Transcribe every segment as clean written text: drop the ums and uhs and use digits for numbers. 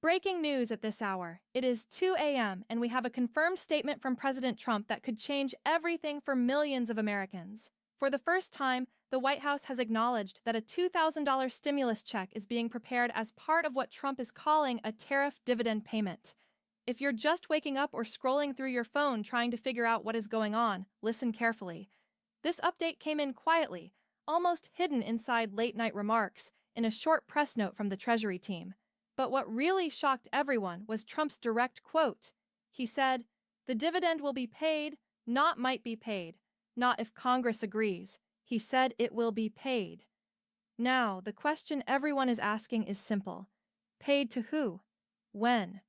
Breaking news at this hour. It is 2 a.m., and we have a confirmed statement from President Trump that could change everything for millions of Americans. For the first time, the White House has acknowledged that a $2,000 stimulus check is being prepared as part of what Trump is calling a tariff dividend payment. If you're just waking up or scrolling through your phone trying to figure out what is going on, listen carefully. This update came in quietly, almost hidden inside late-night remarks, in a short press note from the Treasury team. But what really shocked everyone was Trump's direct quote. He said, "The dividend will be paid, not might be paid, not if Congress agrees. He said it will be paid." Now, the question everyone is asking is simple. Paid to who? When?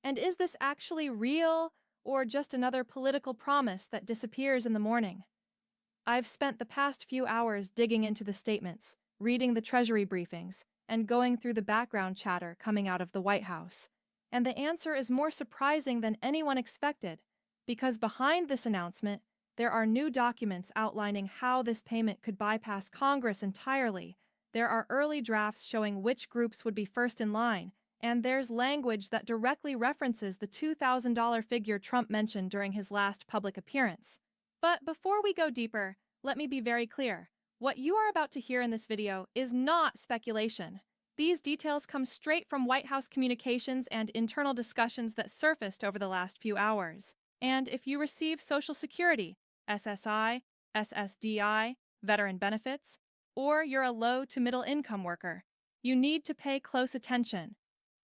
And is this actually real, or just another political promise that disappears in the morning? I've spent the past few hours digging into the statements, reading the Treasury briefings, and going through the background chatter coming out of the White House. And the answer is more surprising than anyone expected, because behind this announcement, there are new documents outlining how this payment could bypass Congress entirely. There are early drafts showing which groups would be first in line, and there's language that directly references the $2,000 figure Trump mentioned during his last public appearance. But before we go deeper, let me be very clear. What you are about to hear in this video is not speculation. These details come straight from White House communications and internal discussions that surfaced over the last few hours. And if you receive Social Security, SSI, SSDI, veteran benefits, or you're a low to middle income worker, you need to pay close attention.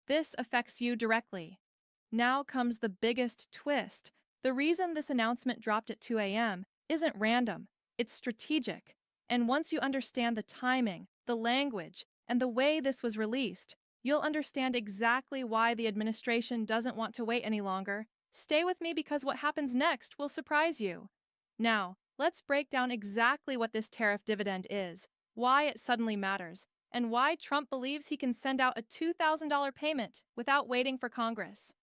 This affects you directly. Now comes the biggest twist. The reason this announcement dropped at 2 a.m. isn't random, it's strategic. And once you understand the timing, the language, and the way this was released, you'll understand exactly why the administration doesn't want to wait any longer. Stay with me because what happens next will surprise you. Now, let's break down exactly what this tariff dividend is, why it suddenly matters, and why Trump believes he can send out a $2,000 payment without waiting for Congress.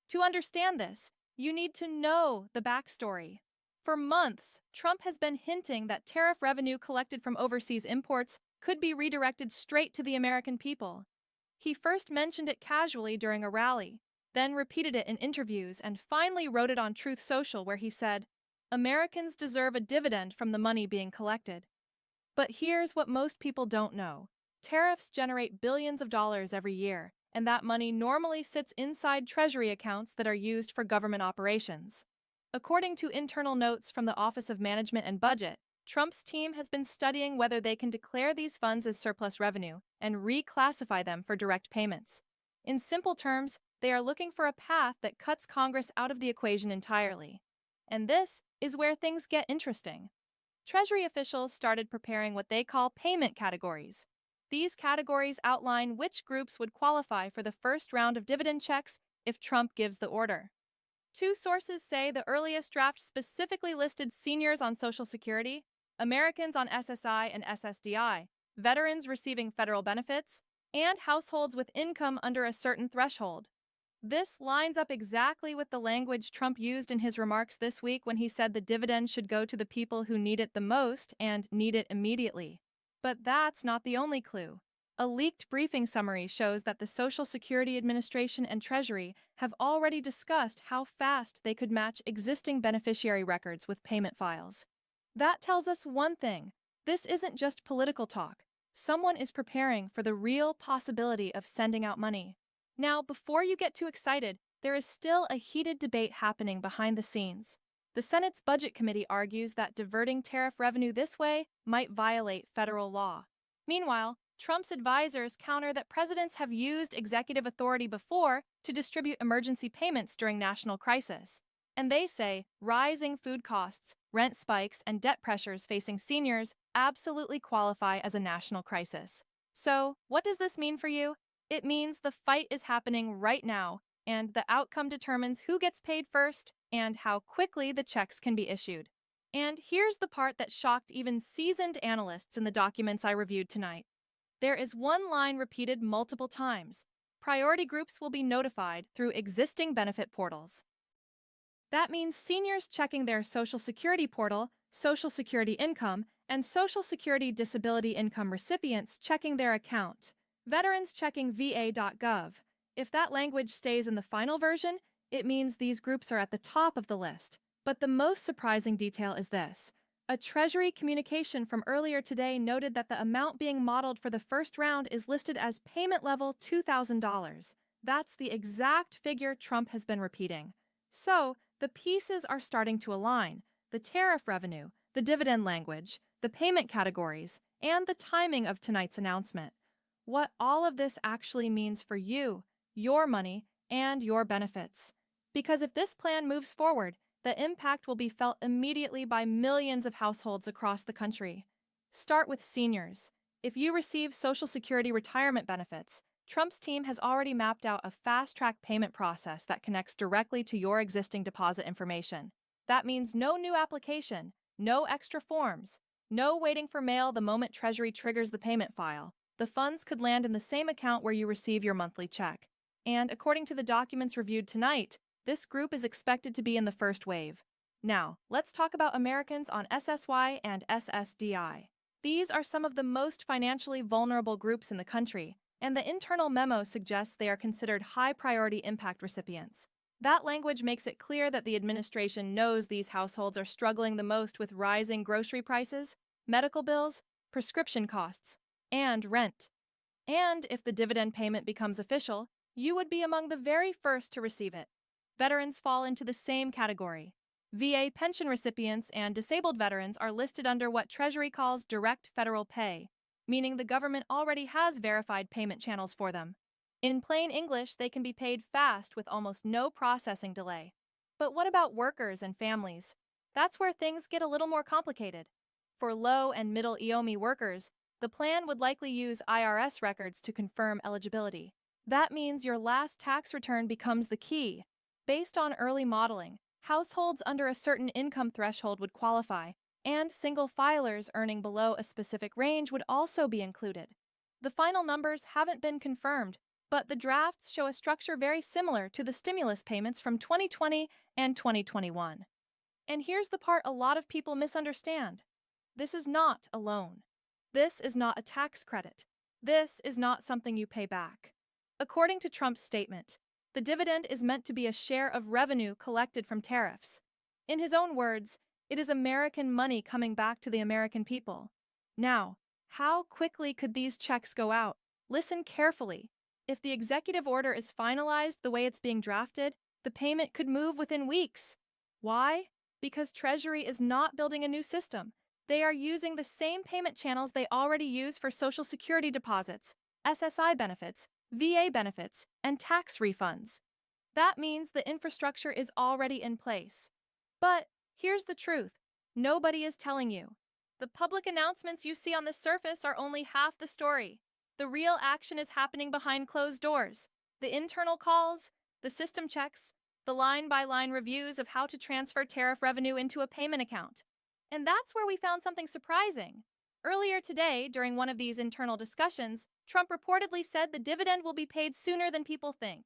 To understand this, you need to know the backstory. For months, Trump has been hinting that tariff revenue collected from overseas imports could be redirected straight to the American people. He first mentioned it casually during a rally, then repeated it in interviews, and finally wrote it on Truth Social where he said, "Americans deserve a dividend from the money being collected." But here's what most people don't know. Tariffs generate billions of dollars every year, and that money normally sits inside Treasury accounts that are used for government operations. According to internal notes from the Office of Management and Budget, Trump's team has been studying whether they can declare these funds as surplus revenue and reclassify them for direct payments. In simple terms, they are looking for a path that cuts Congress out of the equation entirely. And this is where things get interesting. Treasury officials started preparing what they call payment categories. These categories outline which groups would qualify for the first round of dividend checks if Trump gives the order. Two sources say the earliest draft specifically listed seniors on Social Security, Americans on SSI and SSDI, veterans receiving federal benefits, and households with income under a certain threshold. This lines up exactly with the language Trump used in his remarks this week when he said the dividend should go to the people who need it the most and need it immediately. But that's not the only clue. A leaked briefing summary shows that the Social Security Administration and Treasury have already discussed how fast they could match existing beneficiary records with payment files. That tells us one thing. This isn't just political talk. Someone is preparing for the real possibility of sending out money. Now, before you get too excited, there is still a heated debate happening behind the scenes. The Senate's Budget Committee argues that diverting tariff revenue this way might violate federal law. Meanwhile, Trump's advisors counter that presidents have used executive authority before to distribute emergency payments during national crisis. And they say rising food costs, rent spikes, and debt pressures facing seniors absolutely qualify as a national crisis. So, what does this mean for you? It means the fight is happening right now, and the outcome determines who gets paid first and how quickly the checks can be issued. And here's the part that shocked even seasoned analysts in the documents I reviewed tonight. There is one line repeated multiple times. Priority groups will be notified through existing benefit portals. That means seniors checking their Social Security portal, Social Security income, and Social Security disability income recipients checking their account, veterans checking va.gov, If that language stays in the final version, it means these groups are at the top of the list. But the most surprising detail is this. A Treasury communication from earlier today noted that the amount being modeled for the first round is listed as payment level $2,000. That's the exact figure Trump has been repeating. So, the pieces are starting to align. The tariff revenue, the dividend language, the payment categories, and the timing of tonight's announcement. What all of this actually means for you, your money, and your benefits. Because if this plan moves forward, the impact will be felt immediately by millions of households across the country. Start with seniors. If you receive Social Security retirement benefits, Trump's team has already mapped out a fast-track payment process that connects directly to your existing deposit information. That means no new application, no extra forms, no waiting for mail the moment Treasury triggers the payment file. The funds could land in the same account where you receive your monthly check. And according to the documents reviewed tonight, this group is expected to be in the first wave. Now, let's talk about Americans on SSY and SSDI. These are some of the most financially vulnerable groups in the country, and the internal memo suggests they are considered high-priority impact recipients. That language makes it clear that the administration knows these households are struggling the most with rising grocery prices, medical bills, prescription costs, and rent. And if the dividend payment becomes official, you would be among the very first to receive it. Veterans fall into the same category. VA pension recipients and disabled veterans are listed under what Treasury calls direct federal pay, meaning the government already has verified payment channels for them. In plain English, they can be paid fast with almost no processing delay. But what about workers and families? That's where things get a little more complicated. For low and middle EOMI workers, the plan would likely use IRS records to confirm eligibility. That means your last tax return becomes the key. Based on early modeling, households under a certain income threshold would qualify, and single filers earning below a specific range would also be included. The final numbers haven't been confirmed, but the drafts show a structure very similar to the stimulus payments from 2020 and 2021. And here's the part a lot of people misunderstand. This is not a loan. This is not a tax credit. This is not something you pay back. According to Trump's statement, the dividend is meant to be a share of revenue collected from tariffs. In his own words, it is American money coming back to the American people. Now, how quickly could these checks go out? Listen carefully. If the executive order is finalized the way it's being drafted, the payment could move within weeks. Why? Because Treasury is not building a new system. They are using the same payment channels they already use for Social Security deposits, SSI benefits, VA benefits, and tax refunds. That means the infrastructure is already in place. But here's the truth. Nobody is telling you. The public announcements you see on the surface are only half the story. The real action is happening behind closed doors. The internal calls, the system checks, the line-by-line reviews of how to transfer tariff revenue into a payment account. And that's where we found something surprising. Earlier today, during one of these internal discussions, Trump reportedly said the dividend will be paid sooner than people think.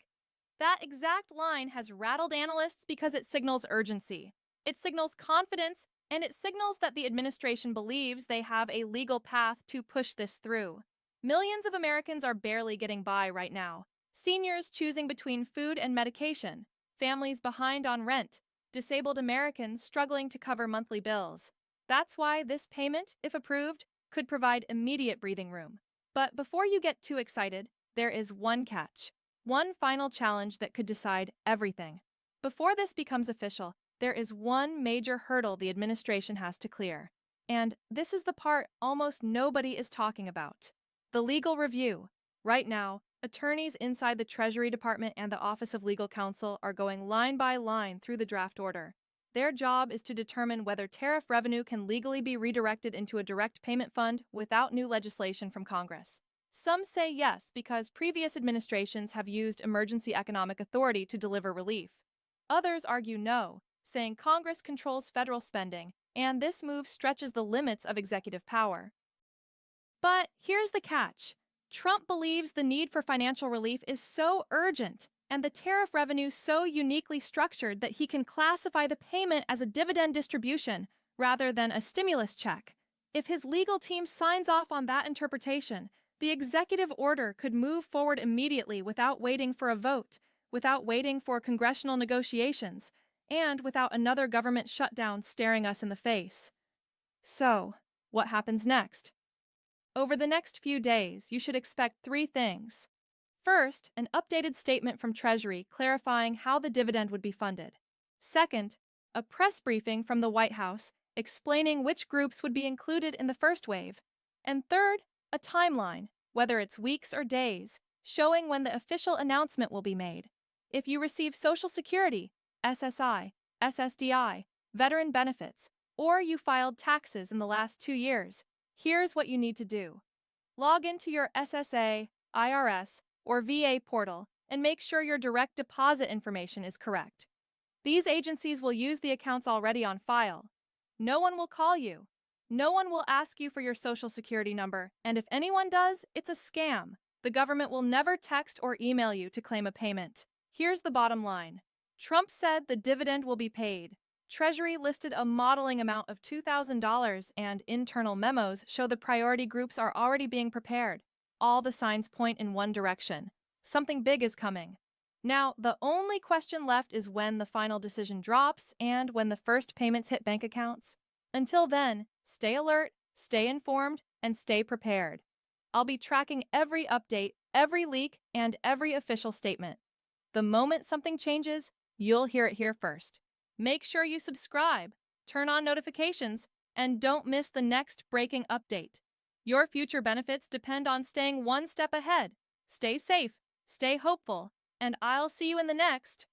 That exact line has rattled analysts because it signals urgency. It signals confidence, and it signals that the administration believes they have a legal path to push this through. Millions of Americans are barely getting by right now. Seniors choosing between food and medication, families behind on rent, disabled Americans struggling to cover monthly bills. That's why this payment, if approved, could provide immediate breathing room. But before you get too excited, there is one catch, one final challenge that could decide everything. Before this becomes official, there is one major hurdle the administration has to clear. And this is the part almost nobody is talking about. The legal review. Right now, attorneys inside the Treasury Department and the Office of Legal Counsel are going line by line through the draft order. Their job is to determine whether tariff revenue can legally be redirected into a direct payment fund without new legislation from Congress. Some say yes because previous administrations have used emergency economic authority to deliver relief. Others argue no, saying Congress controls federal spending, and this move stretches the limits of executive power. But here's the catch. Trump believes the need for financial relief is so urgent and the tariff revenue so uniquely structured that he can classify the payment as a dividend distribution rather than a stimulus check. If his legal team signs off on that interpretation, The executive order could move forward immediately without waiting for a vote, without waiting for congressional negotiations, and without another government shutdown staring us in the face. So, what happens next? Over the next few days, you should expect three things. First, an updated statement from Treasury clarifying how the dividend would be funded. Second, a press briefing from the White House explaining which groups would be included in the first wave. And third, a timeline, whether it's weeks or days, showing when the official announcement will be made. If you receive Social Security, SSI, SSDI, veteran benefits, or you filed taxes in the last 2 years, here's what you need to do. Log into your SSA, IRS, or VA portal and make sure your direct deposit information is correct. These agencies will use the accounts already on file. No one will call you. No one will ask you for your Social Security number, and if anyone does, it's a scam. The government will never text or email you to claim a payment. Here's the bottom line. Trump said the dividend will be paid. Treasury listed a modeling amount of $2,000, and internal memos show the priority groups are already being prepared. All the signs point in one direction. Something big is coming. Now, the only question left is when the final decision drops and when the first payments hit bank accounts. Until then, stay alert, stay informed, and stay prepared. I'll be tracking every update, every leak, and every official statement. The moment something changes, you'll hear it here first. Make sure you subscribe, turn on notifications, and don't miss the next breaking update. Your future benefits depend on staying one step ahead. Stay safe, stay hopeful, and I'll see you in the next.